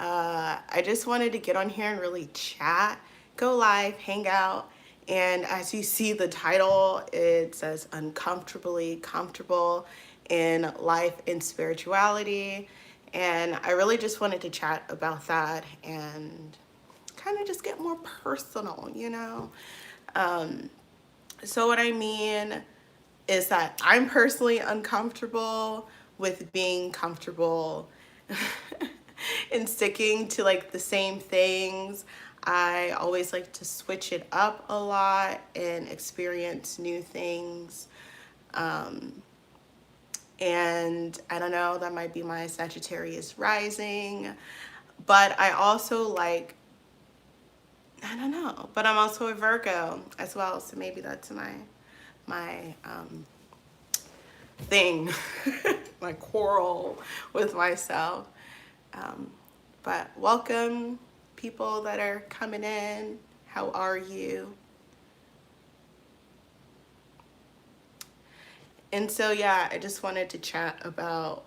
I just wanted to get on here and really chat, go live, hang out. And as you see the title, it says Uncomfortably Comfortable in Life and Spirituality. And I really just wanted to chat about that and kind of just get more personal, you know? So what I mean is that I'm personally uncomfortable with being comfortable and sticking to like the same things. I always like to switch it up a lot and experience new things. And I don't know, that might be my Sagittarius rising. But I also like, I don't know, but I'm also a Virgo as well. So maybe that's my thing, my quarrel with myself. But welcome, people that are coming in. How are you? And so, yeah, I just wanted to chat about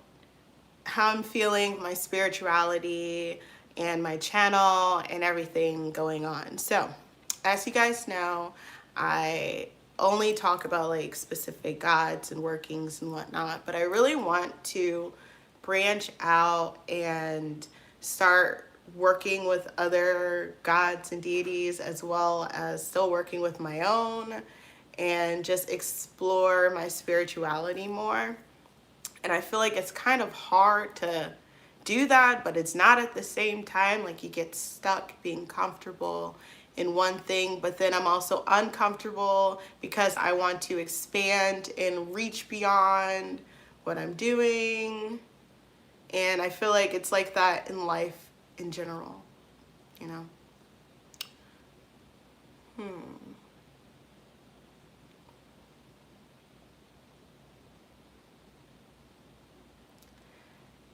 how I'm feeling, my spirituality, and my channel, and everything going on. So, as you guys know, I only talk about like specific gods and workings and whatnot, but I really want to branch out and start working with other gods and deities, as well as still working with my own, and just explore my spirituality more. And I feel like it's kind of hard to do that, but it's not at the same time. Like you get stuck being comfortable in one thing, but then I'm also uncomfortable because I want to expand and reach beyond what I'm doing. And I feel like it's like that in life in general, you know?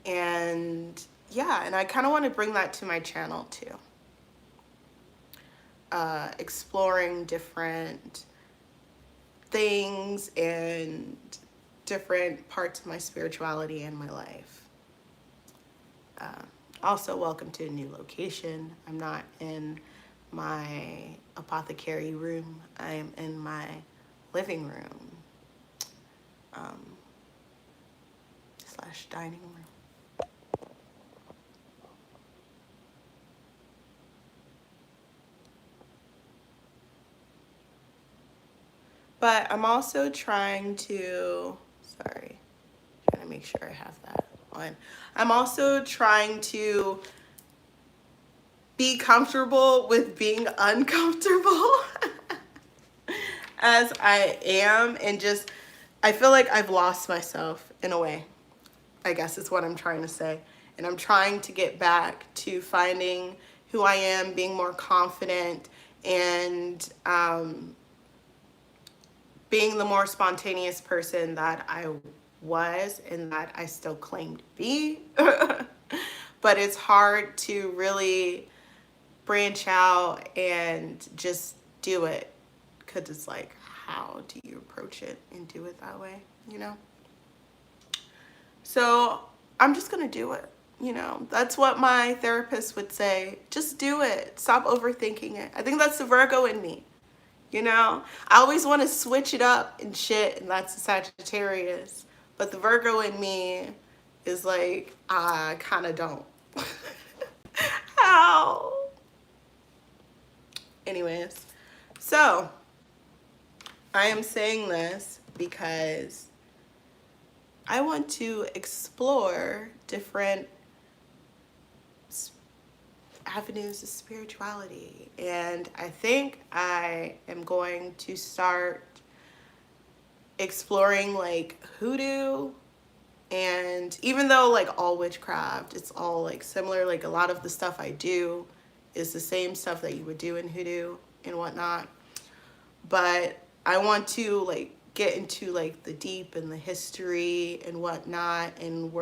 And yeah, and I kind of want to bring that to my channel too. Exploring different things and different parts of my spirituality and my life. Also, welcome to a new location. I'm not in my apothecary room. I'm in my living room slash dining room. But I'm also trying to, sorry, trying to make sure I have that on. I'm also trying to be comfortable with being uncomfortable as I am, and just, I feel like I've lost myself in a way, I guess is what I'm trying to say. And I'm trying to get back to finding who I am, being more confident, and being the more spontaneous person that I was and that I still claim to be. But it's hard to really branch out and just do it, because it's like, how do you approach it and do it that way, you know? So I'm just gonna do it, you know? That's what my therapist would say. Just do it. Stop overthinking it. I think that's the Virgo in me. You know, I always want to switch it up and shit, and that's the Sagittarius. But the Virgo in me is like, I kind of don't. How? Anyways, so I am saying this because I want to explore different avenues of spirituality, and I think I am going to start exploring like hoodoo. And even though like all witchcraft, it's all like similar, like a lot of the stuff I do is the same stuff that you would do in hoodoo and whatnot, but I want to like get into like the deep and the history and whatnot, and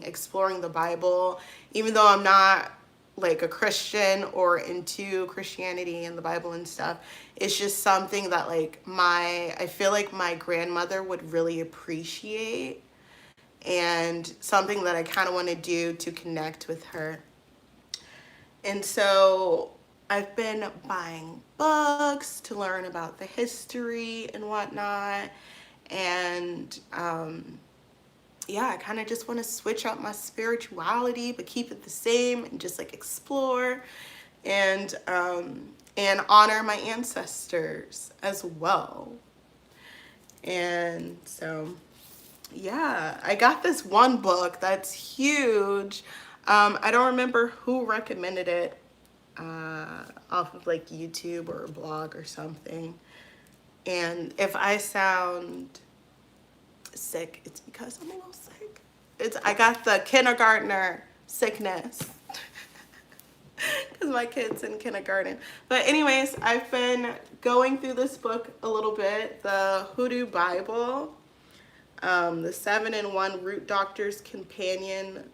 exploring the Bible, even though I'm not like a Christian or into Christianity and the Bible and stuff. It's just something that like I feel like my grandmother would really appreciate, and something that I kind of want to do to connect with her. And so I've been buying books to learn about the history and whatnot. And yeah, I kind of just want to switch up my spirituality, but keep it the same and just like explore and honor my ancestors as well. And so, yeah, I got this one book that's huge. I don't remember who recommended it off of like YouTube or a blog or something. And if I sound sick, it's because I'm a little sick. I got the kindergartner sickness because my kid's in kindergarten. But anyways, I've been going through this book a little bit, the Hoodoo Bible, the 7-in-1 Root Doctor's Companion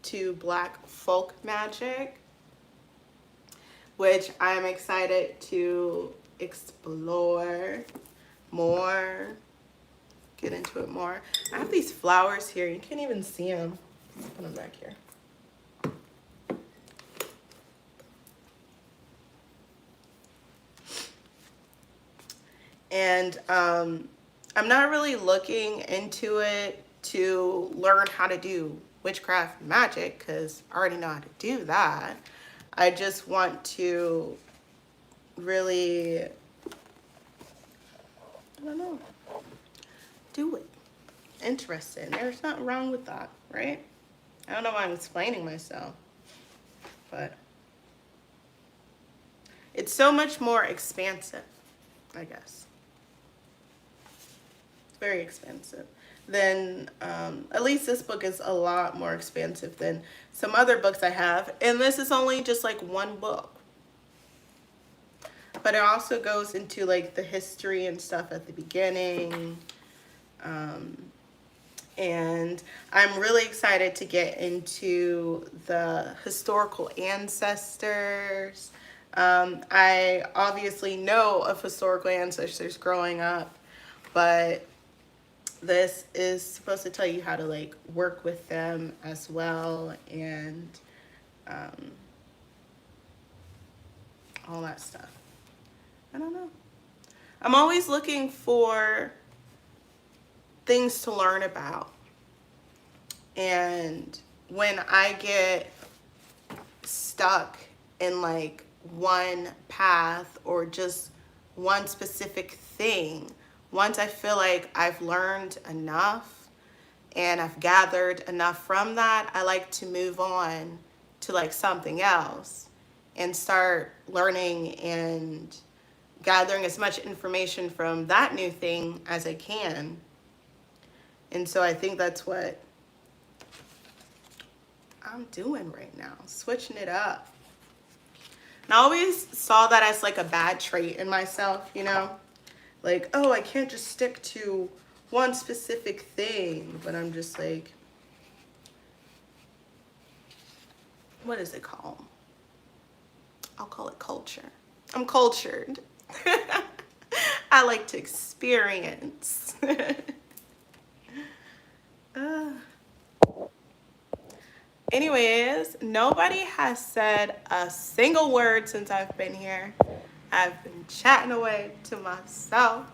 to Black Folk Magic, which I'm excited to explore more, get into it more. I have these flowers here. You can't even see them. Let's put them back here. And I'm not really looking into it to learn how to do witchcraft magic because I already know how to do that. I just want to really, I don't know, do it. Interesting. There's nothing wrong with that, right? I don't know why I'm explaining myself, but it's so much more expansive, I guess. It's very expensive. Then at least this book is a lot more expensive than some other books I have. And this is only just like one book. But it also goes into like the history and stuff at the beginning. And I'm really excited to get into the historical ancestors. I obviously know of historical ancestors growing up, but this is supposed to tell you how to like work with them as well, and all that stuff. I don't know. I'm always looking for things to learn about. And when I get stuck in like one path or just one specific thing, once I feel like I've learned enough and I've gathered enough from that, I like to move on to like something else and start learning and gathering as much information from that new thing as I can. And so I think that's what I'm doing right now, switching it up. And I always saw that as like a bad trait in myself, you know? Like, oh, I can't just stick to one specific thing, but I'm just like, what is it called? I'll call it culture. I'm cultured. I like to experience. Anyways, nobody has said a single word since I've been here. I've been chatting away to myself.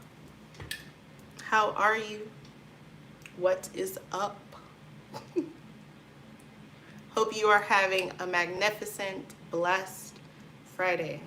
How are you? What is up? Hope you are having a magnificent, blessed Friday.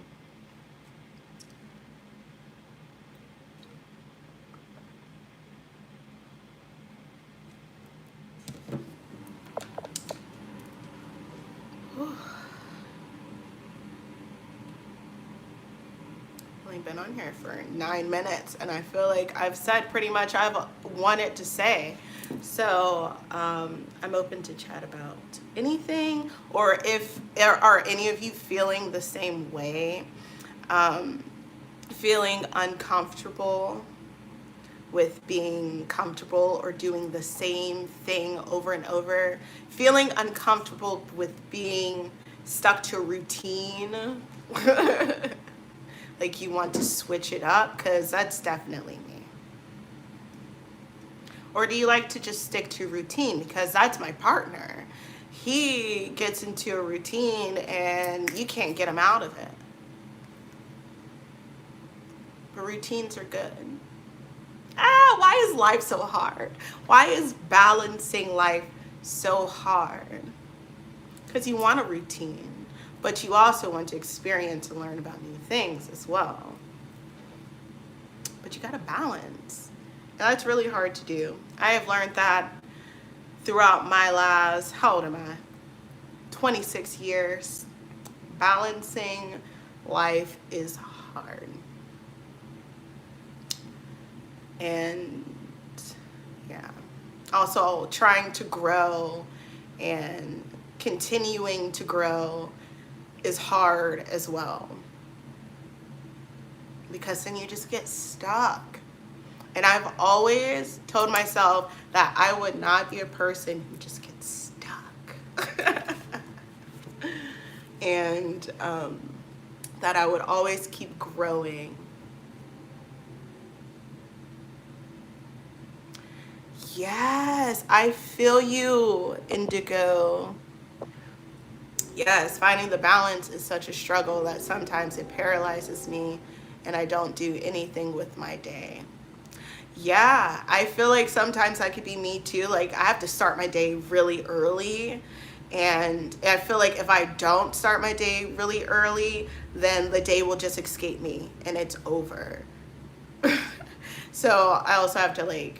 Been on here for 9 minutes and I feel like I've said pretty much I've wanted to say, so I'm open to chat about anything, or if there are any of you feeling the same way, feeling uncomfortable with being comfortable or doing the same thing over and over, feeling uncomfortable with being stuck to a routine. Like you want to switch it up, because that's definitely me. Or do you like to just stick to routine? Because that's my partner. he gets into a routine and you can't get him out of it. But routines are good. Why is life so hard? Why is balancing life so hard? Because you want a routine, but you also want to experience and learn about new things as well. But you got to balance. And that's really hard to do. I have learned that throughout my last, how old am I? 26 years. Balancing life is hard. And yeah, also trying to grow and continuing to grow is hard as well, because then you just get stuck. And I've always told myself that I would not be a person who just gets stuck. And that I would always keep growing. Yes, I feel you, Indigo. Yes, finding the balance is such a struggle that sometimes it paralyzes me and I don't do anything with my day. Yeah, I feel like sometimes that could be me too. Like, I have to start my day really early. And I feel like if I don't start my day really early, then the day will just escape me and it's over. So I also have to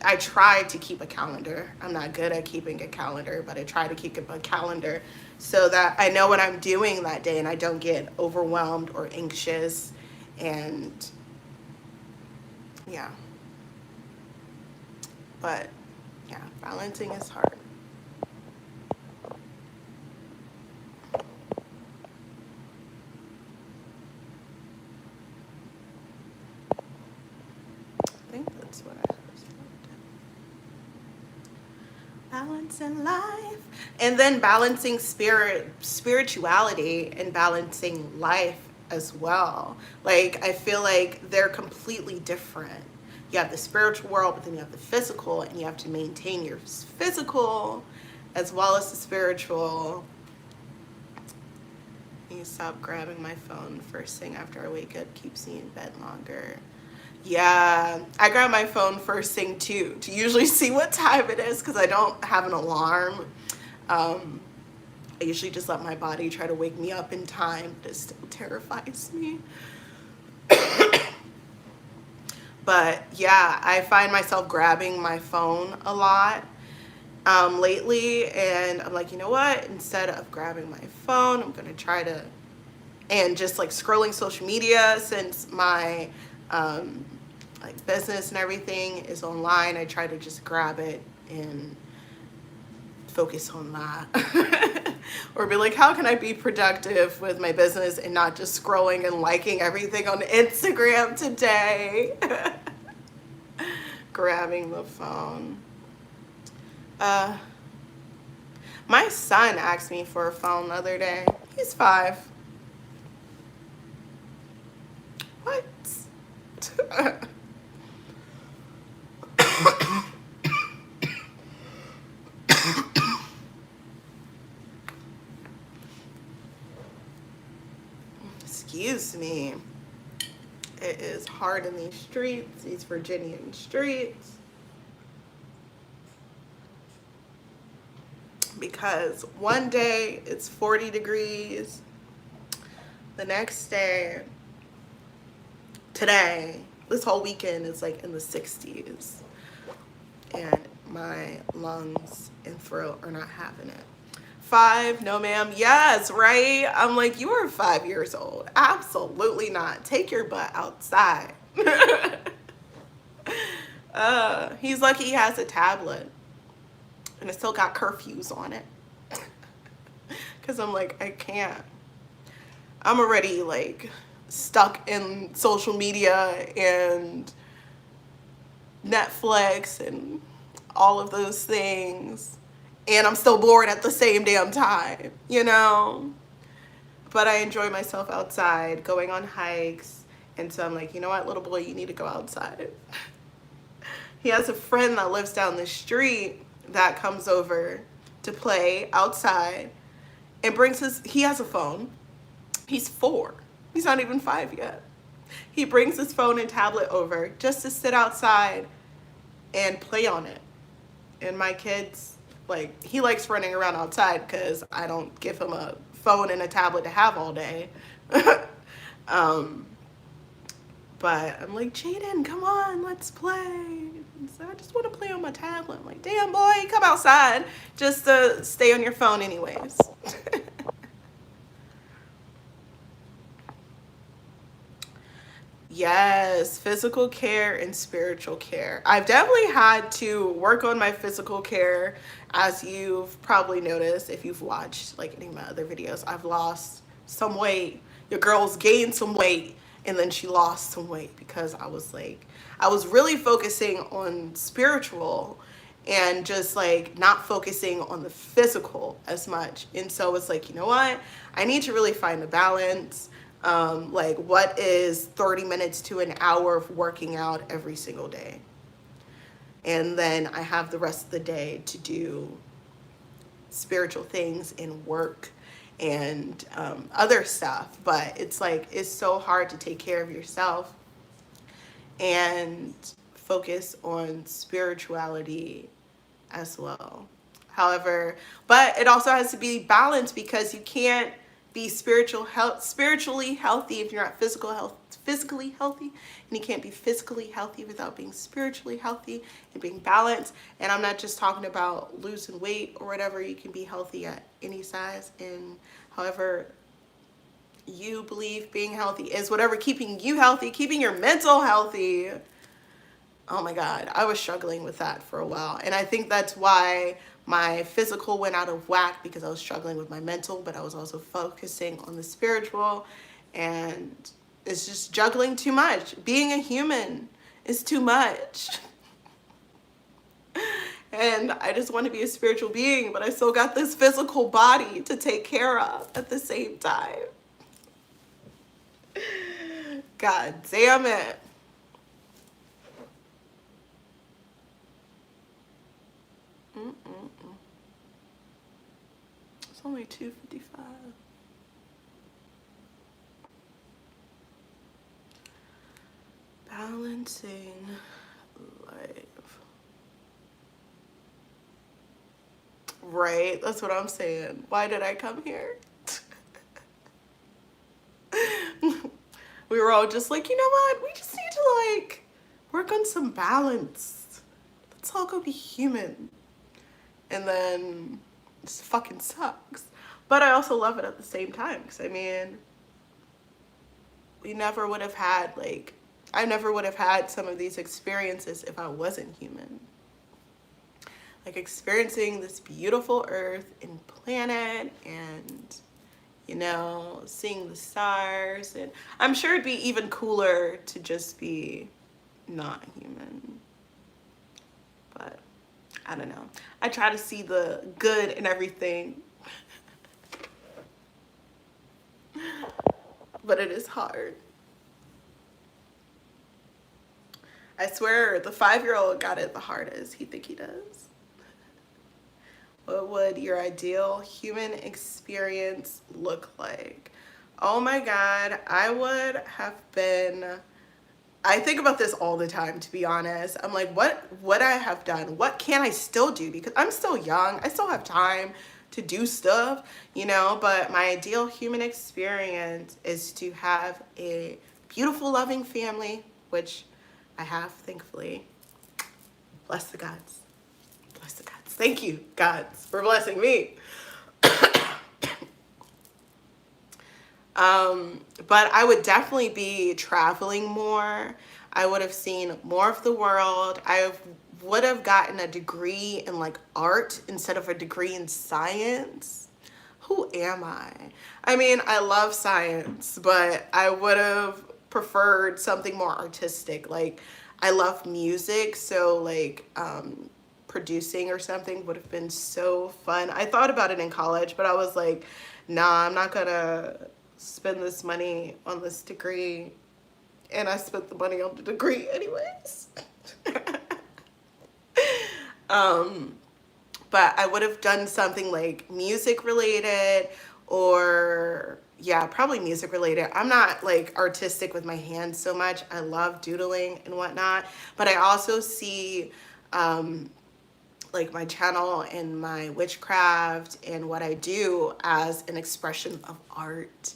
I try to keep a calendar. I'm not good at keeping a calendar, but I try to keep a calendar so that I know what I'm doing that day and I don't get overwhelmed or anxious. And yeah. But yeah, balancing is hard. I think that's what I was balancing life. And then balancing spirituality and balancing life as well. Like, I feel like they're completely different. You have the spiritual world, but then you have the physical, and you have to maintain your physical as well as the spiritual. I need to stop grabbing my phone first thing after I wake up. Keeps me in bed longer. Yeah, I grab my phone first thing too, to usually see what time it is, because I don't have an alarm. I usually just let my body try to wake me up in time, but it still terrifies me. But yeah, I find myself grabbing my phone a lot lately, and I'm like, you know what? Instead of grabbing my phone, I'm gonna try to, and just like scrolling social media, since my like business and everything is online, I try to just grab it and focus on that. Or be like, how can I be productive with my business and not just scrolling and liking everything on Instagram today? Grabbing the phone. My son asked me for a phone the other day. He's 5. What? Excuse me. It is hard in these streets, these Virginian streets. Because one day it's 40 degrees. The next day, today, this whole weekend is like in the 60s. And my lungs and throat are not having it. 5, no ma'am. Yes, right? I'm like, you are 5 years old. Absolutely not. Take your butt outside. He's lucky he has a tablet. And it still got curfews on it. Because I'm like, I can't. I'm already like stuck in social media and Netflix and all of those things. And I'm still bored at the same damn time, you know? But I enjoy myself outside, going on hikes. And so I'm like, you know what, little boy, you need to go outside. He has a friend that lives down the street that comes over to play outside and he has a phone. He's 4. He's not even 5 yet. He brings his phone and tablet over just to sit outside and play on it. And my kids, like, he likes running around outside because I don't give him a phone and a tablet to have all day. But I'm like, Jaden, come on, let's play. So I just want to play on my tablet. I'm like, damn, boy, come outside just to stay on your phone anyways. Yes, physical care and spiritual care. I've definitely had to work on my physical care, as you've probably noticed if you've watched like any of my other videos. I've lost some weight. Your girl's gained some weight, and then she lost some weight because I was really focusing on spiritual and just like not focusing on the physical as much. And so it's like, you know what? I need to really find a balance. Like, what is 30 minutes to an hour of working out every single day? And then I have the rest of the day to do spiritual things and work and other stuff. But it's like, it's so hard to take care of yourself and focus on spirituality as well. However, but it also has to be balanced, because you can't be spiritually healthy if you're not physically healthy, and you can't be physically healthy without being spiritually healthy and being balanced. And I'm not just talking about losing weight or whatever. You can be healthy at any size, and however you believe being healthy is, whatever keeping you healthy, keeping your mental healthy. Oh my God, I was struggling with that for a while. And I think that's why my physical went out of whack, because I was struggling with my mental, but I was also focusing on the spiritual, and it's just juggling too much. Being a human is too much. And I just want to be a spiritual being, but I still got this physical body to take care of at the same time. God damn it. It's only 2:55. Balancing life. Right, that's what I'm saying. Why did I come here? We were all just like, you know what? We just need to like work on some balance. Let's all go be human. And then it just fucking sucks. But I also love it at the same time. Because I mean, we never would have had like, I never would have had some of these experiences if I wasn't human. Like experiencing this beautiful earth and planet, and you know, seeing the stars. And I'm sure it'd be even cooler to just be not human. But I don't know. I try to see the good in everything. But it is hard. I swear the 5-year-old got it the hardest. He think he does. What would your ideal human experience look like? Oh my God, I would have been, I think about this all the time, to be honest. I'm like, what would I have done? What can I still do? Because I'm still young. I still have time to do stuff, you know, but my ideal human experience is to have a beautiful, loving family, which I have, thankfully. Bless the gods. Bless the gods. Thank you, gods, for blessing me. But I would definitely be traveling more. I would have seen more of the world. I would have gotten a degree in like art instead of a degree in science. Who am I? I mean, I love science, but I would have preferred something more artistic. Like, I love music, so like producing or something would have been so fun. I thought about it in college, but I was like, nah, I'm not gonna spend this money on this degree. And I spent the money on the degree anyways. but I would have done something like music related, or yeah, probably music related. I'm not like artistic with my hands so much. I love doodling and whatnot, but I also see like my channel and my witchcraft and what I do as an expression of art,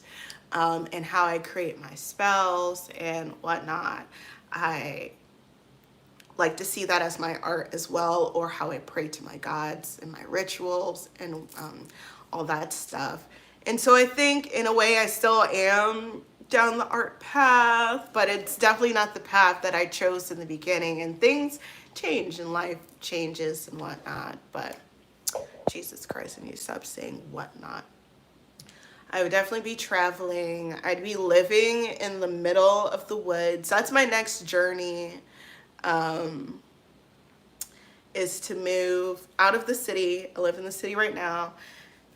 and how I create my spells and whatnot. I like to see that as my art as well, or how I pray to my gods and my rituals and all that stuff. And so I think in a way I still am down the art path, but it's definitely not the path that I chose in the beginning. And things change and life changes and whatnot. But Jesus Christ, I need to stop saying whatnot. I would definitely be traveling. I'd be living in the middle of the woods. That's my next journey, is to move out of the city. I live in the city right now,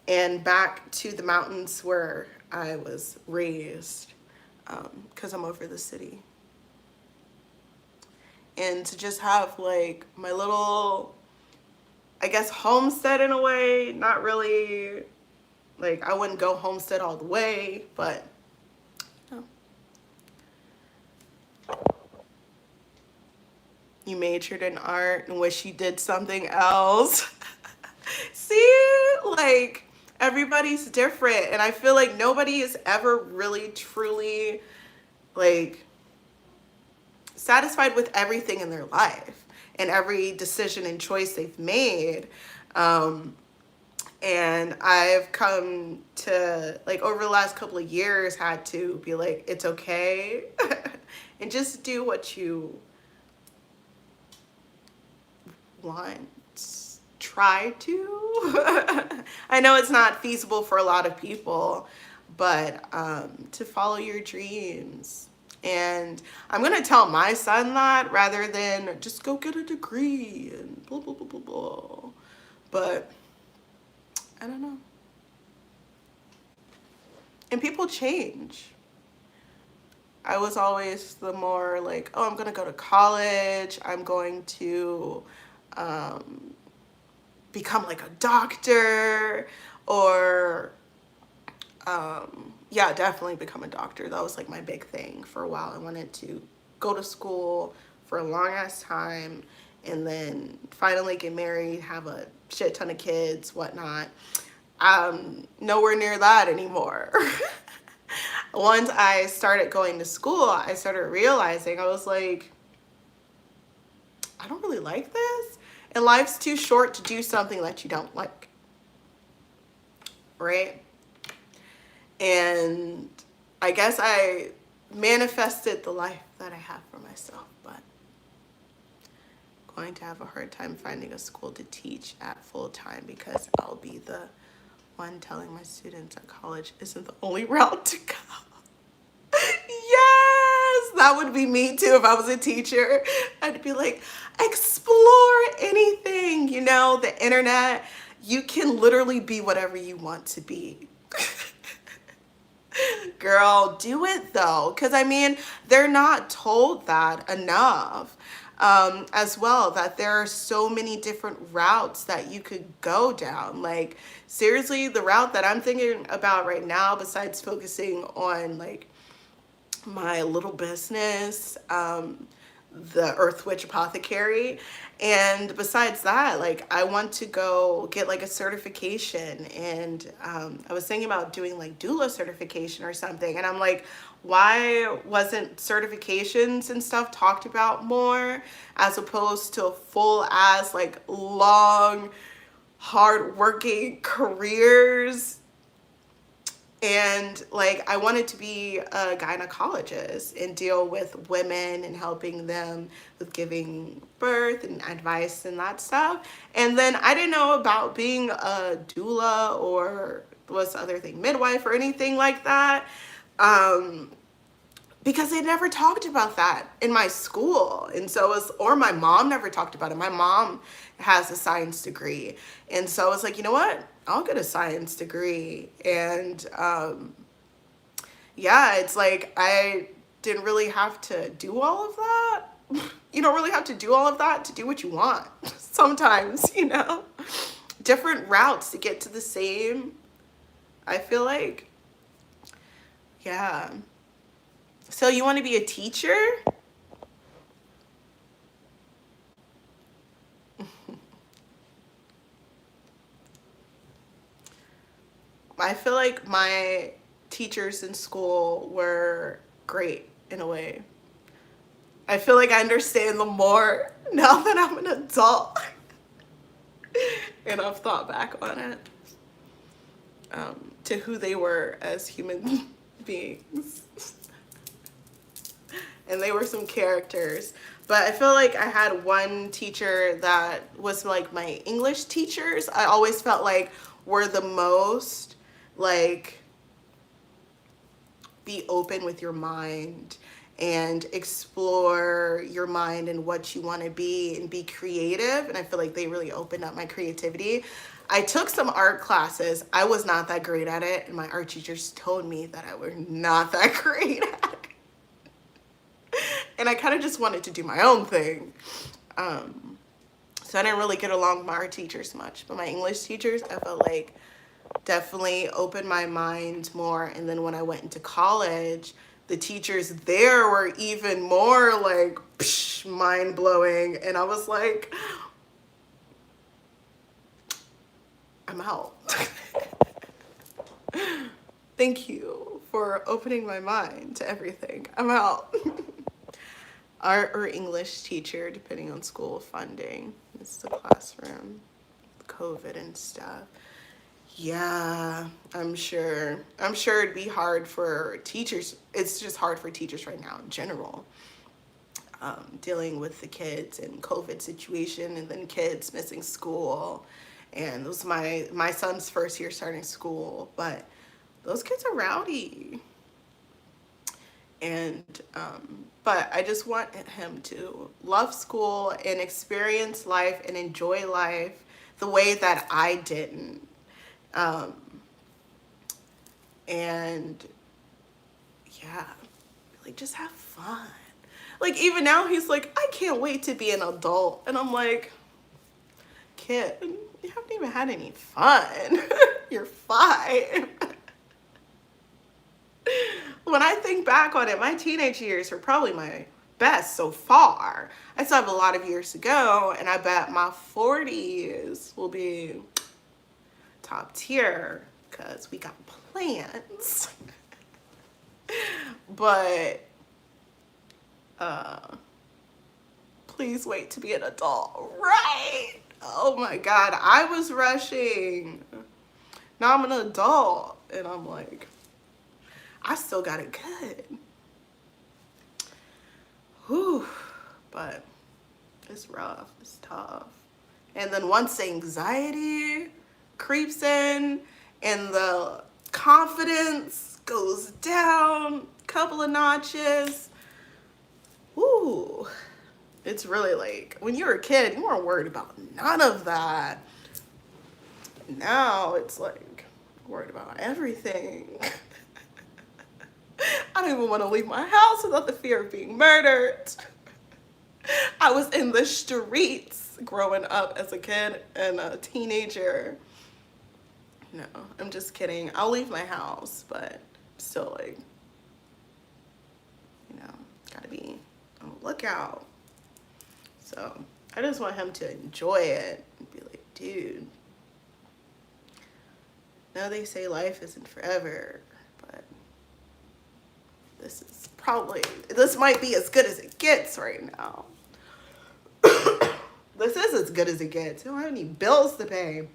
and back to the mountains where I was raised, because I'm over the city. And to just have like my little, I guess, homestead in a way. Not really, like I wouldn't go homestead all the way, but you know. You majored in art and wish you did something else. See, like everybody's different, and I feel like nobody is ever really truly like satisfied with everything in their life and every decision and choice they've made. And I've come to, like, over the last couple of years, had to be like, it's okay. And just do what you want. Try to. I know it's not feasible for a lot of people, but to follow your dreams. And I'm going to tell my son that rather than just go get a degree and blah, blah, blah, blah, blah. But I don't know. And people change. I was always the more like, oh, I'm going to go to college. I'm going to become like a doctor, or yeah, definitely become a doctor. That was like my big thing for a while. I wanted to go to school for a long ass time and then finally get married, have a shit ton of kids, whatnot. Nowhere near that anymore. Once I started going to school, I started realizing, I was like, I don't really like this. And life's too short to do something that you don't like. Right? And I guess I manifested the life that I have for myself, but I'm going to have a hard time finding a school to teach at full time, because I'll be the one telling my students that college isn't the only route to go. Yes, that would be me too if I was a teacher. I'd be like, explore anything, you know, the internet, you can literally be whatever you want to be. Girl, do it though, because I mean, they're not told that enough. As well, that there are so many different routes that you could go down. Like, seriously, the route that I'm thinking about right now, besides focusing on like my little business, the Earth Witch Apothecary, and besides that, like, I want to go get like a certification, and I was thinking about doing like doula certification or something, and I'm like, why wasn't certifications and stuff talked about more, as opposed to full as like long hard working careers? And like, I wanted to be a gynecologist and deal with women and helping them with giving birth and advice and that stuff. And then I didn't know about being a doula, or what's the other thing, midwife, or anything like that. Because they never talked about that in my school. And so it was, or my mom never talked about it. My mom has a science degree. And so I was like, you know what? I'll get a science degree. And yeah, it's like, I didn't really have to do all of that. You don't really have to do all of that to do what you want sometimes, you know? different routes to get to the same, I feel like. Yeah. So you want to be a teacher? I feel like my teachers in school were great in a way. I feel like I understand them more now that I'm an adult and I've thought back on it, to who they were as human beings. And they were some characters. But I feel like I had one teacher that was like my English teachers. I always felt like were the most like, be open with your mind and explore your mind and what you want to be and be creative. And I feel like they really opened up my creativity. I took some art classes. I was not that great at it, and my art teachers told me that I was not that great at it. And I kind of just wanted to do my own thing. So I didn't really get along with my art teachers much, but my English teachers, I felt like definitely opened my mind more. And then when I went into college, the teachers there were even more like mind-blowing. And I was like, I'm out. Thank you for opening my mind to everything. I'm out. Art or English teacher, depending on school funding. It's the classroom, COVID and stuff. Yeah, I'm sure. I'm sure it'd be hard for teachers. It's just hard for teachers right now in general. Dealing with the kids and COVID situation, and then kids missing school. And it was my son's first year starting school, but those kids are rowdy. And but I just want him to love school and experience life and enjoy life the way that I didn't. And yeah, like just have fun. Like even now he's like, I can't wait to be an adult. And I'm like, kid, you haven't even had any fun. You're 5. When I think back on it, my teenage years were probably my best so far. I still have a lot of years to go, and I bet my 40s will be top tier because we got plans. But please wait to be an adult, right? Oh my God, I was rushing. Now I'm an adult, and I'm like, I still got it good. Whew, but it's rough, it's tough. And then once the anxiety creeps in and the confidence goes down a couple of notches, whoo, it's really like, when you were a kid, you weren't worried about none of that. Now it's like, worried about everything. I don't even want to leave my house without the fear of being murdered. I was in the streets growing up as a kid and a teenager. No, I'm just kidding. I'll leave my house, but still, like, you know, gotta be on the lookout. So I just want him to enjoy it and be like, dude, now they say life isn't forever, but this might be as good as it gets right now. This is as good as it gets. I don't have any bills to pay.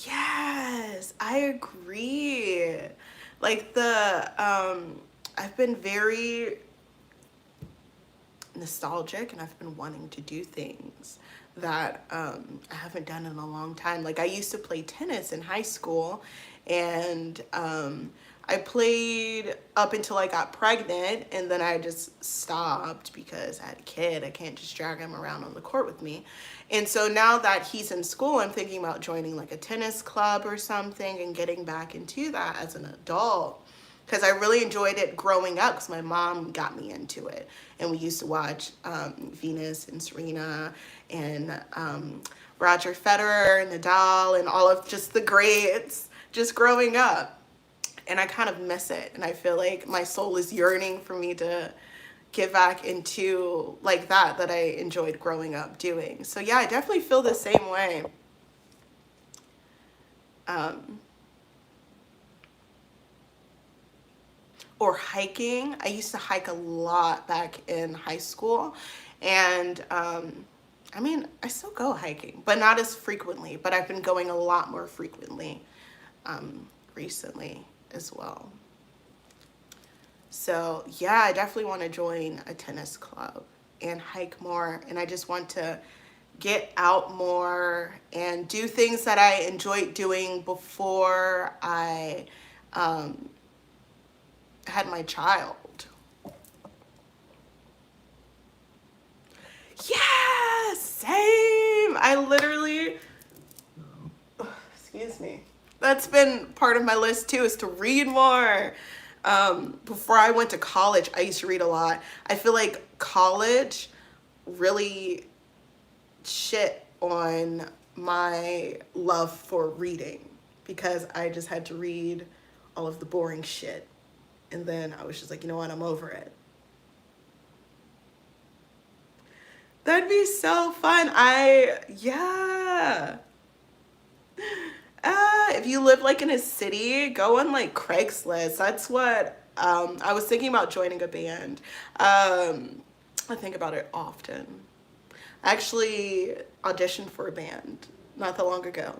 Yes, I agree. Like I've been very nostalgic, and I've been wanting to do things that I haven't done in a long time. Like I used to play tennis in high school, and I played up until I got pregnant, and then I just stopped because I had a kid. I can't just drag him around on the court with me. And so now that he's in school, I'm thinking about joining like a tennis club or something and getting back into that as an adult, because I really enjoyed it growing up because my mom got me into it. And we used to watch Venus and Serena and Roger Federer and Nadal and all of just the greats just growing up. And I kind of miss it. And I feel like my soul is yearning for me to get back into like that I enjoyed growing up doing. So yeah, I definitely feel the same way. Or hiking. I used to hike a lot back in high school. And I mean, I still go hiking, but not as frequently. But I've been going a lot more frequently recently as well. So yeah, I definitely want to join a tennis club and hike more. And I just want to get out more and do things that I enjoyed doing before I had my child. Yeah, same. I literally, excuse me. That's been part of my list too, is to read more. Before I went to college, I used to read a lot. I feel like college really shit on my love for reading because I just had to read all of the boring shit. And then I was just like, you know what, I'm over it. That'd be so fun. Yeah. If you live like in a city, go on like Craigslist. That's what I was thinking about joining a band. I think about it often. I actually auditioned for a band not that long ago.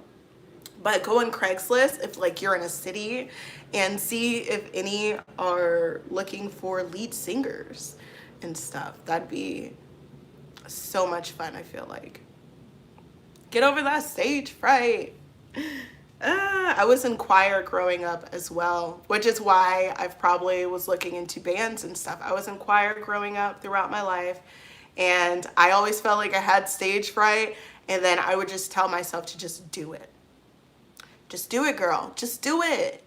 But go on Craigslist if like you're in a city and see if any are looking for lead singers and stuff. That'd be so much fun, I feel like. Get over that stage fright. I was in choir growing up as well, which is why I've probably was looking into bands and stuff. I was in choir growing up throughout my life, and I always felt like I had stage fright, and then I would just tell myself to just do it. Just do it, girl. Just do it.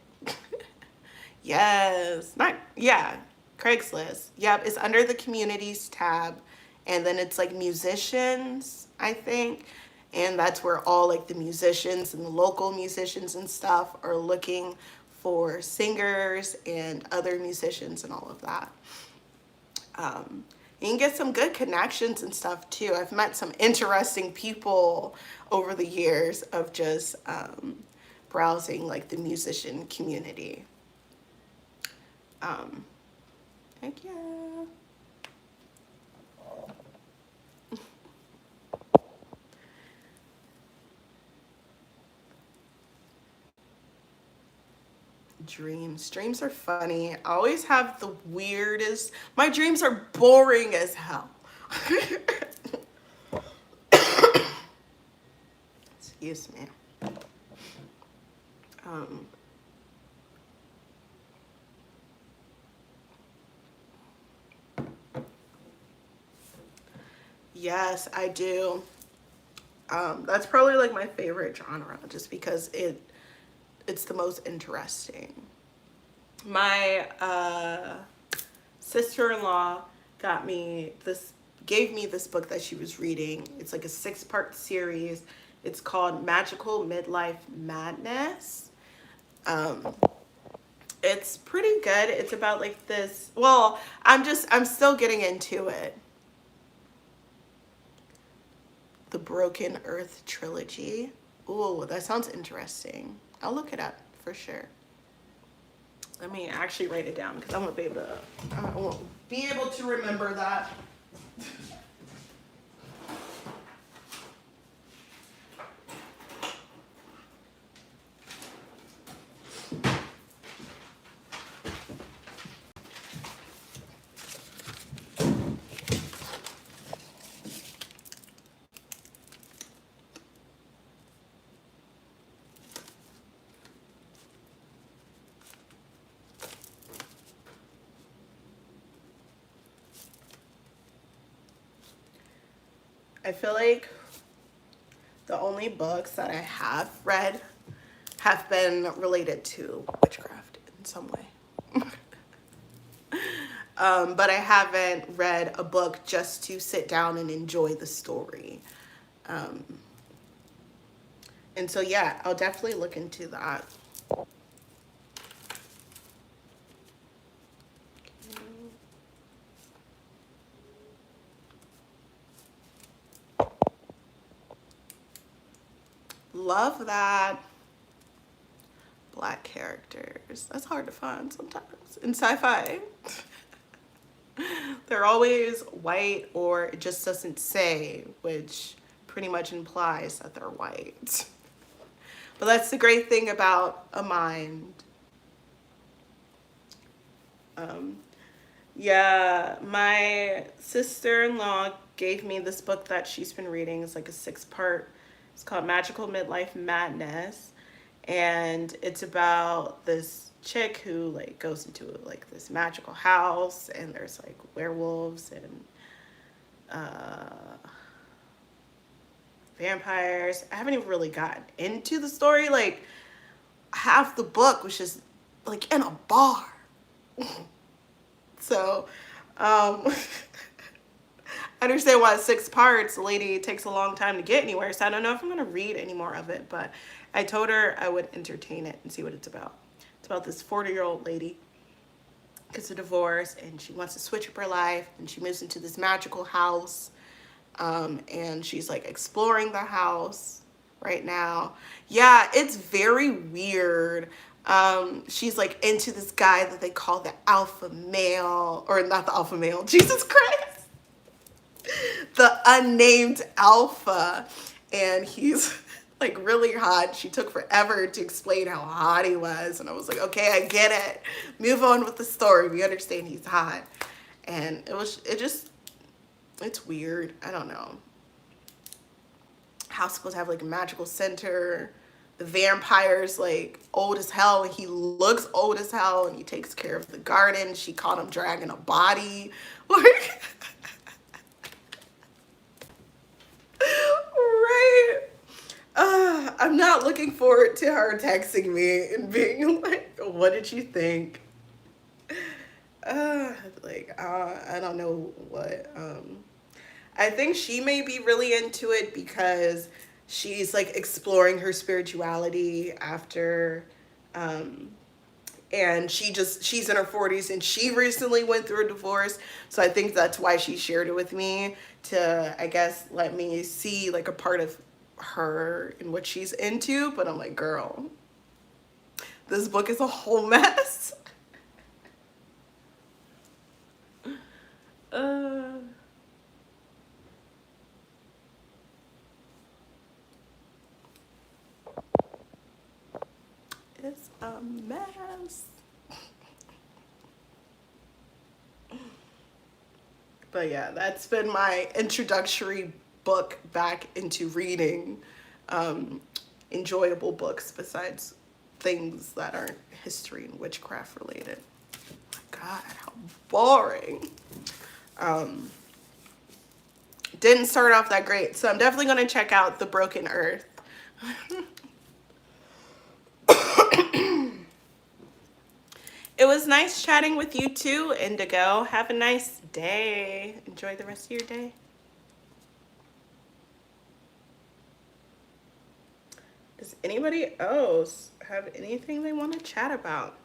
Yes. Yeah. Craigslist. Yep. It's under the communities tab. And then it's like musicians, I think. And that's where all like the musicians and the local musicians and stuff are looking for singers and other musicians and all of that. You can get some good connections and stuff too. I've met some interesting people over the years of just browsing like the musician community. Heck yeah. Dreams are funny. I always have the weirdest, my dreams are boring as hell. Excuse me. Yes, I do. That's probably like my favorite genre just because it's the most interesting. My sister-in-law gave me this book that she was reading. It's like a 6-part series. It's called Magical Midlife Madness. It's pretty good. It's about like this, well, I'm still getting into it. The Broken Earth trilogy. Ooh, that sounds interesting. I'll look it up for sure. Let me actually write it down because I won't be able to remember that. I feel like the only books that I have read have been related to witchcraft in some way. But I haven't read a book just to sit down and enjoy the story. And so, yeah, I'll definitely look into that. Love that. Black characters. That's hard to find sometimes in sci-fi. They're always white, or it just doesn't say, which pretty much implies that they're white. But that's the great thing about a mind. Yeah, my sister-in-law gave me this book that she's been reading. It's like a 6-part. It's called Magical Midlife Madness. And it's about this chick who like goes into like this magical house, and there's like werewolves and vampires. I haven't even really gotten into the story. Like half the book was just like in a bar. So I understand why it's 6 parts. The lady takes a long time to get anywhere, so I don't know if I'm gonna read any more of it, but I told her I would entertain it and see what it's about. It's about this 40-year-old lady gets a divorce, and she wants to switch up her life, and she moves into this magical house, and she's like exploring the house right now. Yeah, it's very weird. She's like into this guy that they call the alpha male, or not the alpha male, Jesus Christ, the unnamed alpha, and he's like really hot. She took forever to explain how hot he was, and I was like, okay, I get it, move on with the story, we understand he's hot. And it's weird. I don't know. House supposed to have like a magical center. The vampire's like old as hell, and he looks old as hell, and he takes care of the garden. She caught him dragging a body. Like, right? I'm not looking forward to her texting me and being like, what did you think? I don't know what. I think she may be really into it because she's like exploring her spirituality after, and she's in her 40s, and she recently went through a divorce. So I think that's why she shared it with me, to, I guess, let me see like a part of her and what she's into. But I'm like, girl, this book is a whole mess. It's a mess. But yeah, that's been my introductory book back into reading enjoyable books besides things that aren't history and witchcraft related. Oh my God, how boring. Didn't start off that great, so I'm definitely going to check out The Broken Earth. It was nice chatting with you too, Indigo. Have a nice day. Enjoy the rest of your day. Does anybody else have anything they want to chat about?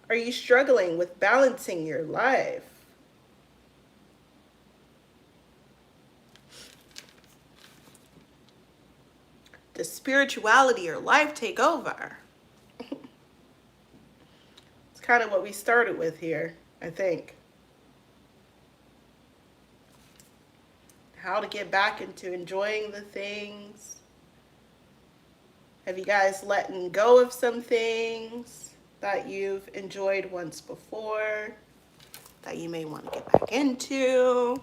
Are you struggling with balancing your life? Does spirituality or life take over? It's kind of what we started with here, I think. How to get back into enjoying the things. Have you guys letting go of some things that you've enjoyed once before that you may want to get back into?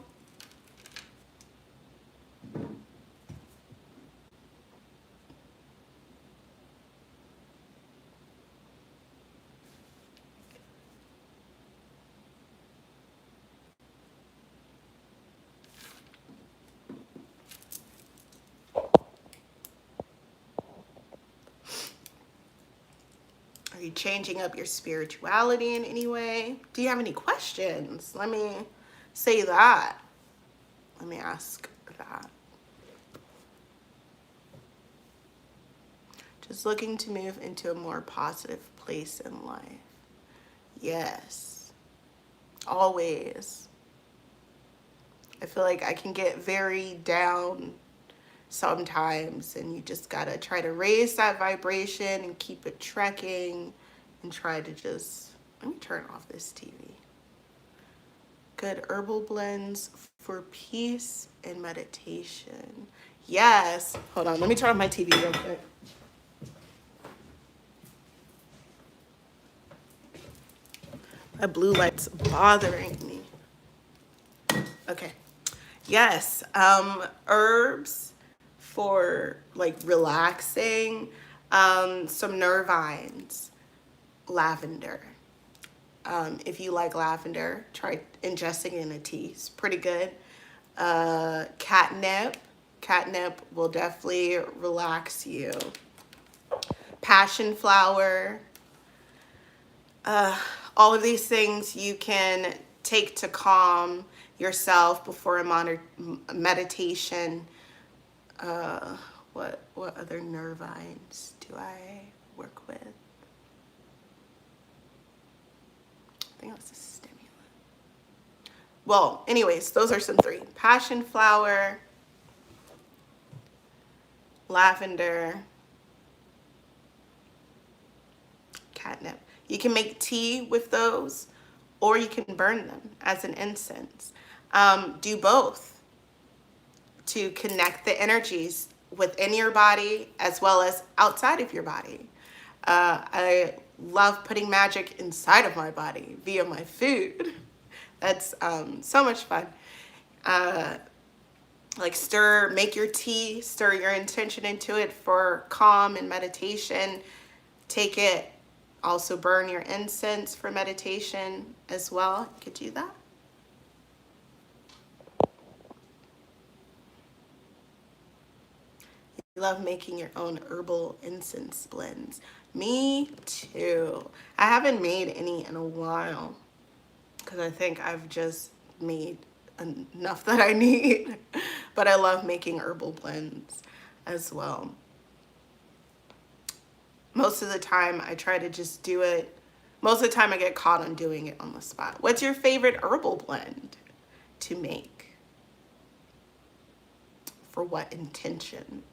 Are you changing up your spirituality in any way? Do you have any questions? Let me say that. Let me ask that. Just looking to move into a more positive place in life. Yes, always. I feel like I can get very down sometimes, and you just gotta try to raise that vibration and keep it trekking and try to just, let me turn off this TV. Good herbal blends for peace and meditation. Yes. Hold on, let me turn off my TV real quick. My blue light's bothering me. Okay. Yes. Herbs for like relaxing. Some nervines. Lavender. If you like lavender, try ingesting it in a tea. It's pretty good. Catnip. Catnip will definitely relax you. Passion flower. All of these things you can take to calm yourself before a meditation. What other nervines do I work with? I think it was a stimulant. Well, anyways, those are some three. Passion flower, lavender, catnip. You can make tea with those, or you can burn them as an incense. Do both to connect the energies within your body as well as outside of your body. I love putting magic inside of my body via my food. That's so much fun. Like make your tea, stir your intention into it for calm and meditation. Take it, also burn your incense for meditation as well. You could do that. You love making your own herbal incense blends. Me too. I haven't made any in a while because I think I've just made enough that I need. But I love making herbal blends as well. Most of the time I try to just do it. Most of the time I get caught on doing it on the spot. What's your favorite herbal blend to make? For what intention?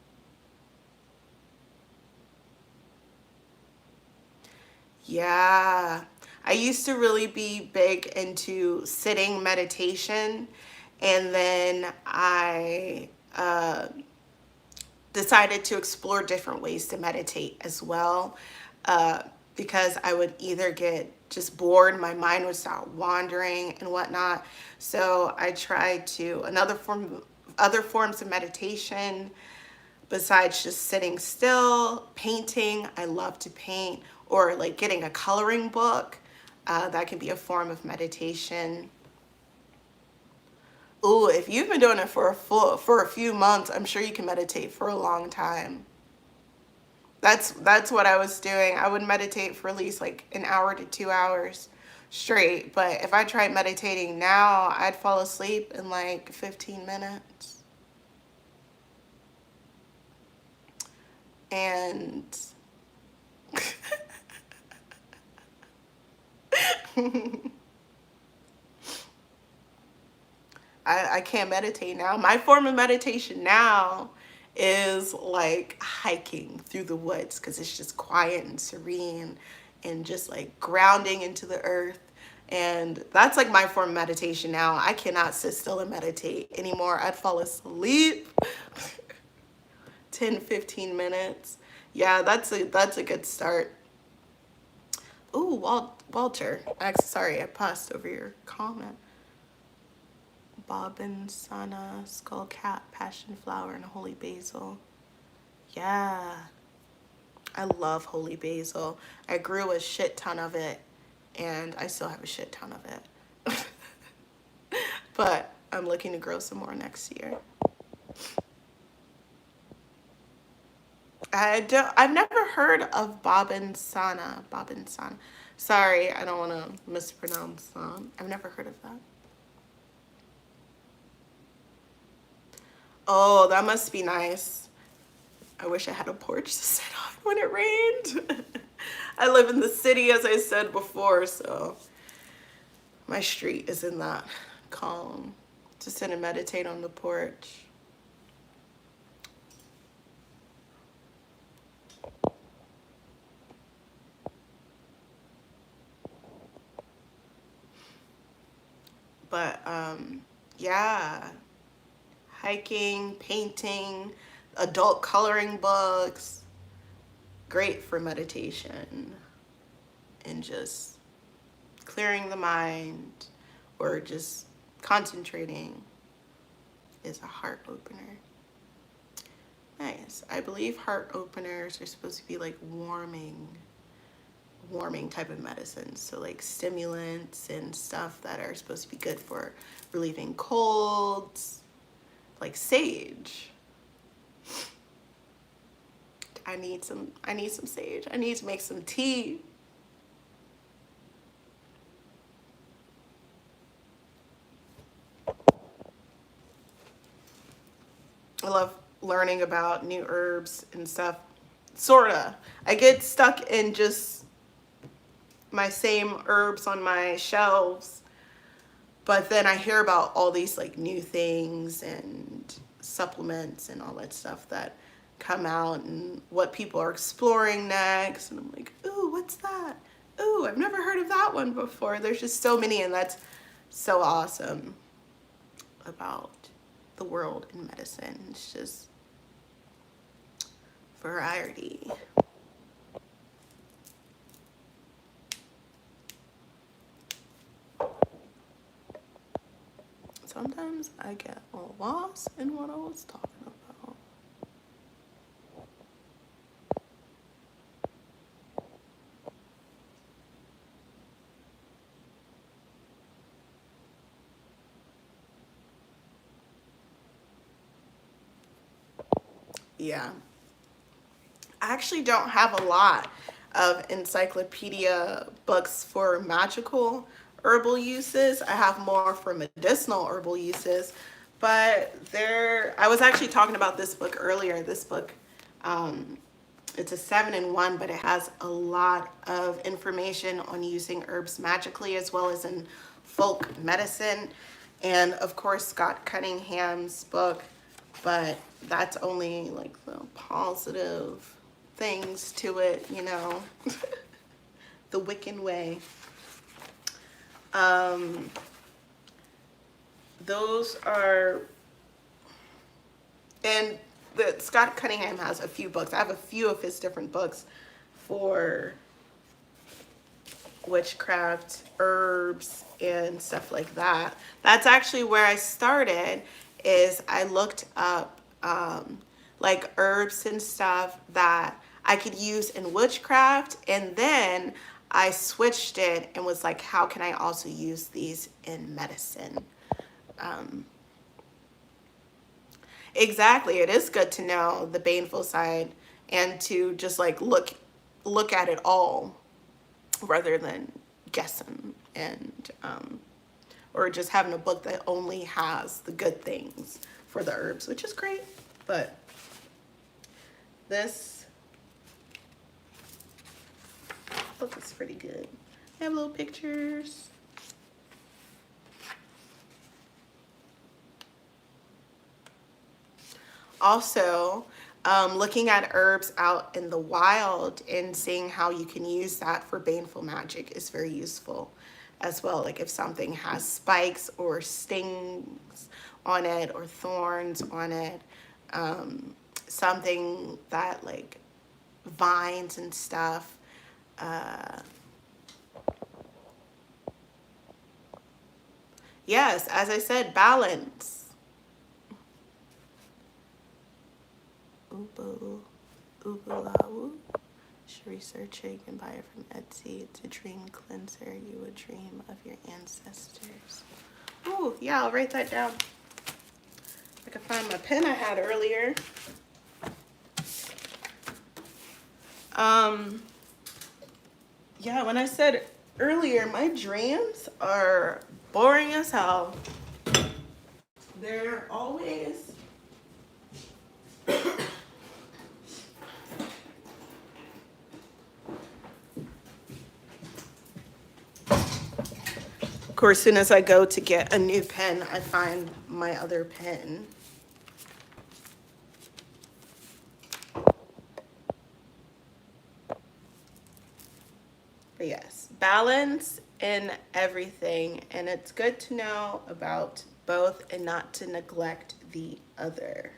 Yeah, I used to really be big into sitting meditation, and then I decided to explore different ways to meditate as well, because I would either get just bored, my mind would start wandering and whatnot. So I tried to other forms of meditation besides just sitting still. Painting, I love to paint, or like getting a coloring book. That can be a form of meditation. Ooh, if you've been doing it for a few months, I'm sure you can meditate for a long time. That's what I was doing. I would meditate for at least like an hour to 2 hours straight. But if I tried meditating now, I'd fall asleep in like 15 minutes. And I can't meditate now. My form of meditation now is like hiking through the woods because it's just quiet and serene and just like grounding into the earth. And that's like my form of meditation now. I cannot sit still and meditate anymore. I'd fall asleep 10, 15 minutes. Yeah, that's a good start. Ooh, Walter. Sorry, I passed over your comment. Bobbin, Sana, Skullcap, Passion Flower, and Holy Basil. Yeah, I love Holy Basil. I grew a shit ton of it, and I still have a shit ton of it. But I'm looking to grow some more next year. I've never heard of Babinsana. Babinsana. Sorry, I don't want to mispronounce. I've never heard of that. Oh, that must be nice. I wish I had a porch to sit on when it rained. I live in the city, as I said before, so my street isn't that calm to sit and meditate on the porch. But yeah, hiking, painting, adult coloring books, great for meditation and just clearing the mind or just concentrating is a heart opener. Nice. I believe heart openers are supposed to be like warming type of medicines, so like stimulants and stuff that are supposed to be good for relieving colds, like sage. I need some sage. I need to make some tea. I love learning about new herbs and stuff. Sorta. I get stuck in just my same herbs on my shelves, but then I hear about all these like new things and supplements and all that stuff that come out and what people are exploring next, and I'm like, ooh, what's that? Ooh, I've never heard of that one before. There's just so many, and that's so awesome about the world in medicine. It's just variety. Sometimes I get a little lost in what I was talking about. Yeah. I actually don't have a lot of encyclopedia books for magical herbal uses. I have more for medicinal herbal uses, but I was actually talking about this book earlier. This book, it's a 7-in-1, but it has a lot of information on using herbs magically as well as in folk medicine. And of course, Scott Cunningham's book, but that's only like the positive things to it, you know, the Wiccan way. Those are, and Scott Cunningham has a few books. I have a few of his different books for witchcraft, herbs, and stuff like that. That's actually where I started, is I looked up like herbs and stuff that I could use in witchcraft, and then I switched it and was like, how can I also use these in medicine? Exactly. It is good to know the baneful side and to just like look at it all rather than guessing and or just having a book that only has the good things for the herbs, which is great. But this book is pretty good. They have little pictures. Also, looking at herbs out in the wild and seeing how you can use that for baneful magic is very useful as well. Like if something has spikes or stings on it or thorns on it, something that like vines and stuff. Yes, as I said, balance. Ubulawu. Should research it. You can buy it from Etsy. It's a dream cleanser. You would dream of your ancestors. Oh, yeah, I'll write that down. I can find my pen I had earlier. Yeah, when I said earlier, my dreams are boring as hell. They're always of course, as soon as I go to get a new pen, I find my other pen. But yes, balance in everything. And it's good to know about both and not to neglect the other.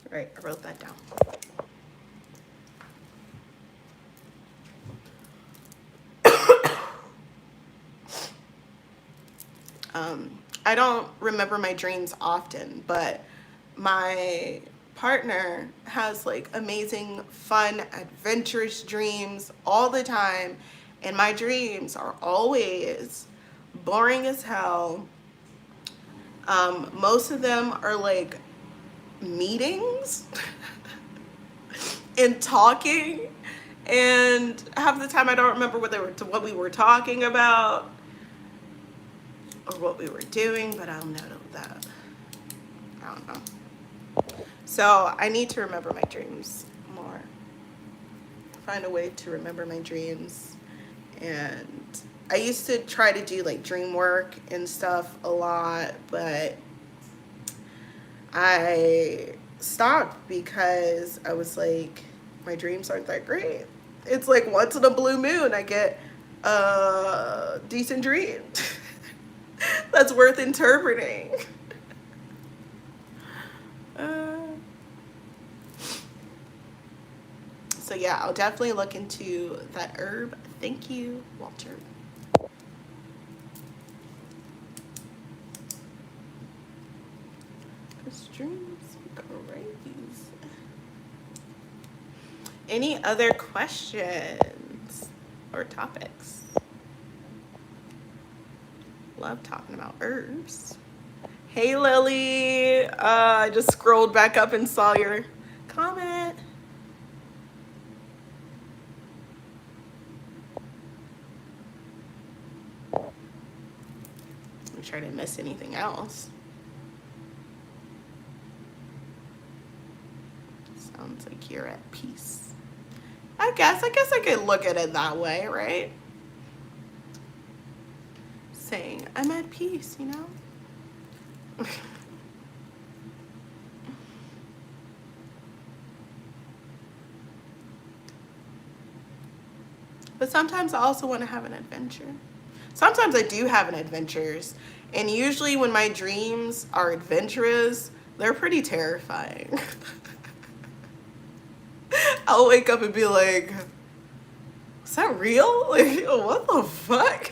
Right, I wrote that down. I don't remember my dreams often, but my partner has like amazing, fun, adventurous dreams all the time. And my dreams are always boring as hell. Most of them are like meetings and talking. And half the time I don't remember what we were talking about or what we were doing, but I'll know that. I don't know. So I need to remember my dreams more. Find a way to remember my dreams. And I used to try to do like dream work and stuff a lot, but I stopped because I was like, my dreams aren't that great. It's like once in a blue moon I get a decent dream that's worth interpreting. So yeah, I'll definitely look into that herb. Thank you, Walter. Dreams crazy. Any other questions or topics? Love talking about herbs. Hey Lily, I just scrolled back up and saw your comment. I'm sure I didn't miss anything else. Sounds like you're at peace. I guess I could look at it that way, right? Saying I'm at peace, you know? But sometimes I also want to have an adventure. Sometimes I do have an adventures, and usually when my dreams are adventurous, they're pretty terrifying. I'll wake up and be like, is that real? Like, what the fuck?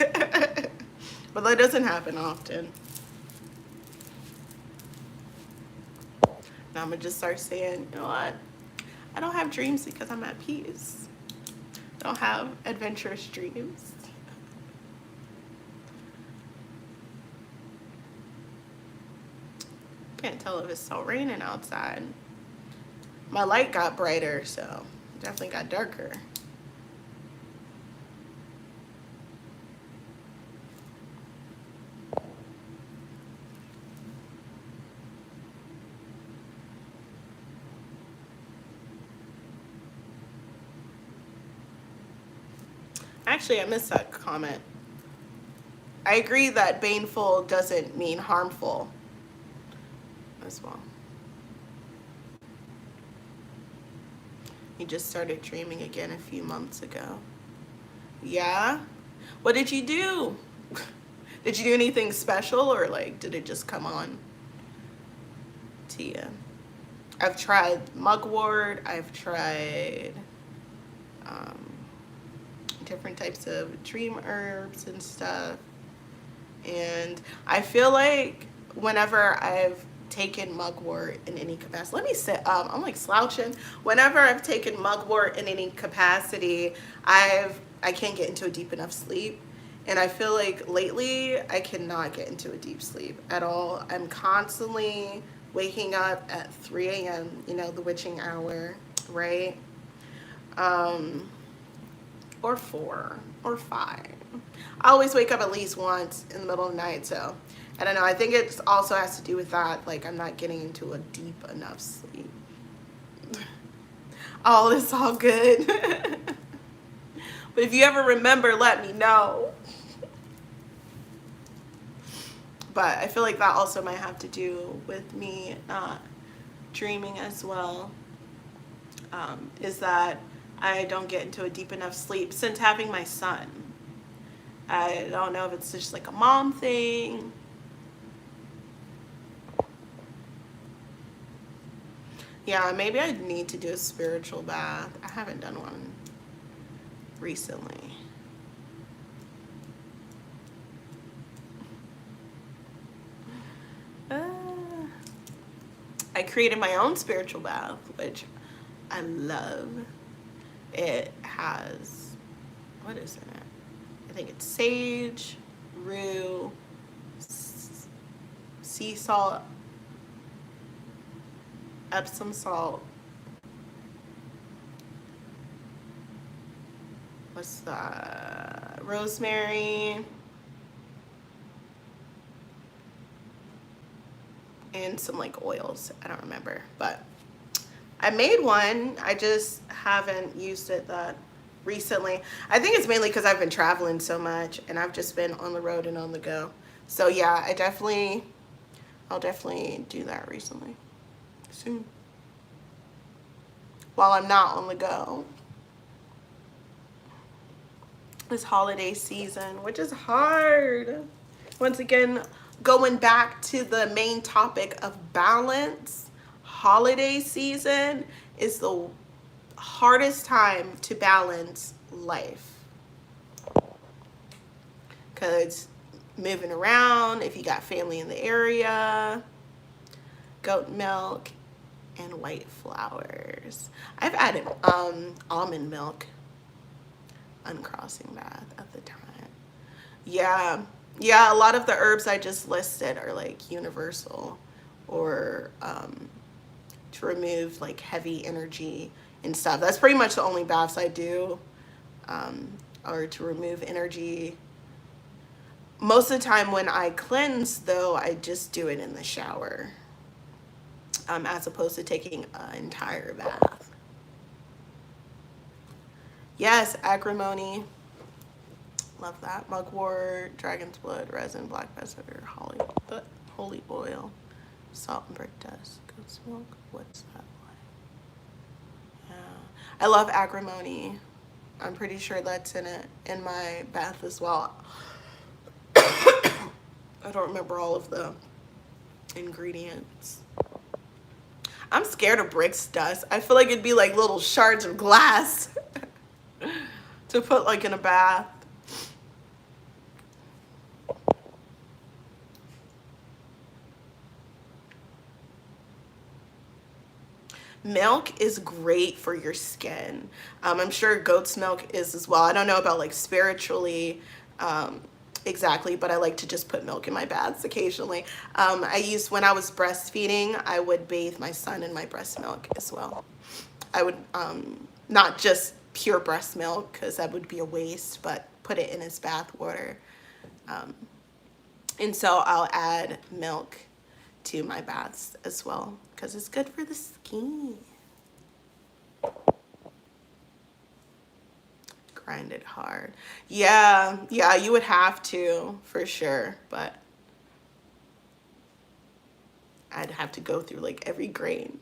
But that doesn't happen often. Now I'm gonna just start saying, you know what? I don't have dreams because I'm at peace. I don't have adventurous dreams. Can't tell if it's still raining outside. My light got brighter, so definitely got darker. Actually, I missed that comment. I agree that baneful doesn't mean harmful as well. He just started dreaming again a few months ago. Yeah? What did you do? Did you do anything special, or like did it just come on to you? I've tried mugwort. I've tried different types of dream herbs and stuff. And I feel like whenever I've taken mugwort in any capacity, let me sit up, I'm like slouching. Whenever I've taken mugwort in any capacity, I've I can't get into a deep enough sleep. And I feel like lately I cannot get into a deep sleep at all. I'm constantly waking up at 3 a.m., you know, the witching hour, right? Or 4 or 5. I always wake up at least once in the middle of the night, so I don't know. I think it also has to do with that. Like, I'm not getting into a deep enough sleep. Oh, it's all good. But if you ever remember, let me know. But I feel like that also might have to do with me not dreaming as well. Is that I don't get into a deep enough sleep since having my son. I don't know if it's just like a mom thing. Yeah, maybe I need to do a spiritual bath. I haven't done one recently. I created my own spiritual bath, which I love. It has, what is in it? I think it's sage, rue, sea salt, Epsom salt. What's that? Rosemary. And some like oils. I don't remember, but I made one. I just haven't used it that recently. I think it's mainly because I've been traveling so much and I've just been on the road and on the go. So yeah, I'll definitely do that recently, soon, while I'm not on the go. This holiday season, which is hard. Once again, going back to the main topic of balance, holiday season is the hardest time to balance life. Because moving around, if you got family in the area, goat milk, and white flowers. I've added almond milk, uncrossing bath at the time. Yeah, a lot of the herbs I just listed are like universal, or to remove like heavy energy and stuff. That's pretty much the only baths I do, or to remove energy. Most of the time when I cleanse, though, I just do it in the shower, as opposed to taking an entire bath. Yes, acrimony. Love that. Mugwort, dragon's blood, resin, black pepper, holy oil, salt and brick dust, goat's milk. What's that like? Yeah, I love acrimony. I'm pretty sure that's in it in my bath as well. I don't remember all of the ingredients. I'm scared of bricks dust. I feel like it'd be like little shards of glass to put like in a bath. Milk is great for your skin. I'm sure goat's milk is as well. I don't know about like spiritually exactly, but I like to just put milk in my baths occasionally. When I was breastfeeding, I would bathe my son in my breast milk as well. I would not just pure breast milk, because that would be a waste, but put it in his bath water. And so I'll add milk to my baths as well, because it's good for the skin. Grind it hard. Yeah, you would have to, for sure, but I'd have to go through like every grain.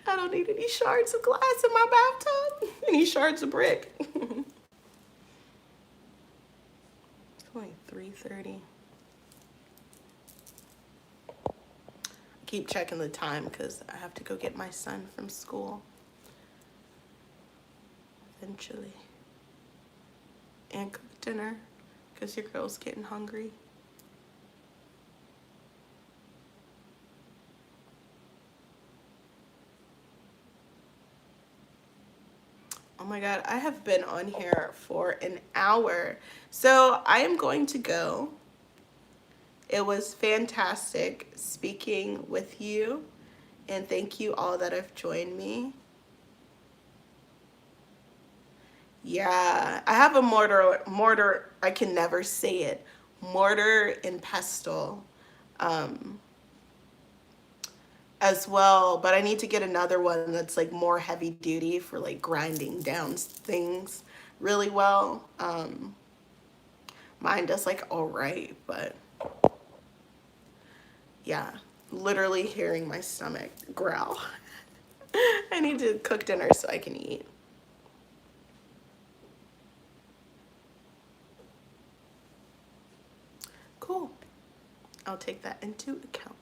I don't need any shards of glass in my bathtub, any shards of brick. It's only 3:30. Keep checking the time because I have to go get my son from school eventually, and cook dinner because your girl's getting hungry. Oh my God, I have been on here for an hour. So I am going to go. It was fantastic speaking with you. And thank you all that have joined me. Yeah, I have a mortar, I can never say it. Mortar and pestle um, as well, but I need to get another one that's like more heavy duty for like grinding down things really well. Mine does like all right, but yeah, literally hearing my stomach growl. I need to cook dinner so I can eat. Cool. I'll take that into account.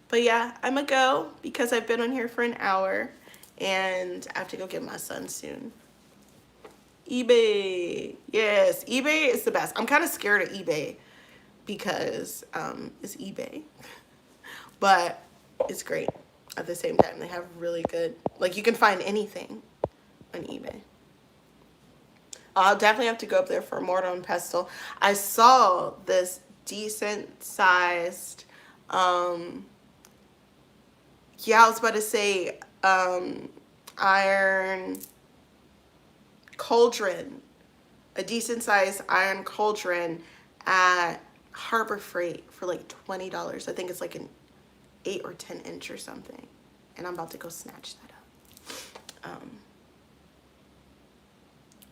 But yeah, I'm gonna go because I've been on here for an hour and I have to go get my son soon. eBay. Yes, eBay is the best. I'm kind of scared of eBay because it's eBay. But it's great at the same time. They have really good, like you can find anything on eBay. I'll definitely have to go up there for a mortar and pestle. I saw this decent sized, yeah, I was about to say iron cauldron, a decent sized iron cauldron at Harbor Freight for like $20. I think it's like an 8 or 10 inch or something. And I'm about to go snatch that up.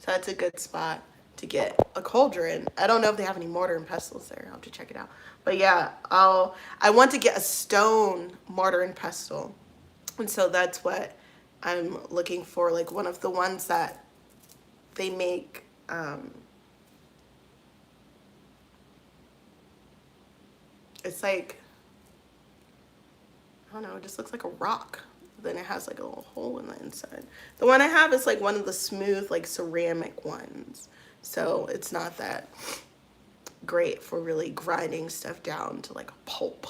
So that's a good spot to get a cauldron. I don't know if they have any mortar and pestles there. I'll have to check it out. But yeah, I want to get a stone mortar and pestle. And so that's what I'm looking for, like one of the ones that they make it's like, I don't know, it just looks like a rock. Then it has like a little hole in the inside. The one I have is like one of the smooth, like ceramic ones. So it's not that great for really grinding stuff down to like a pulp.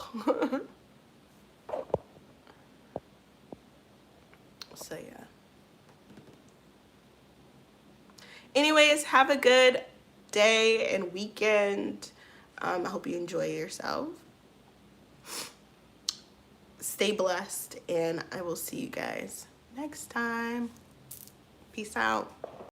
So yeah. Anyways, have a good day and weekend. I hope you enjoy yourself. Stay blessed, and I will see you guys next time. Peace out.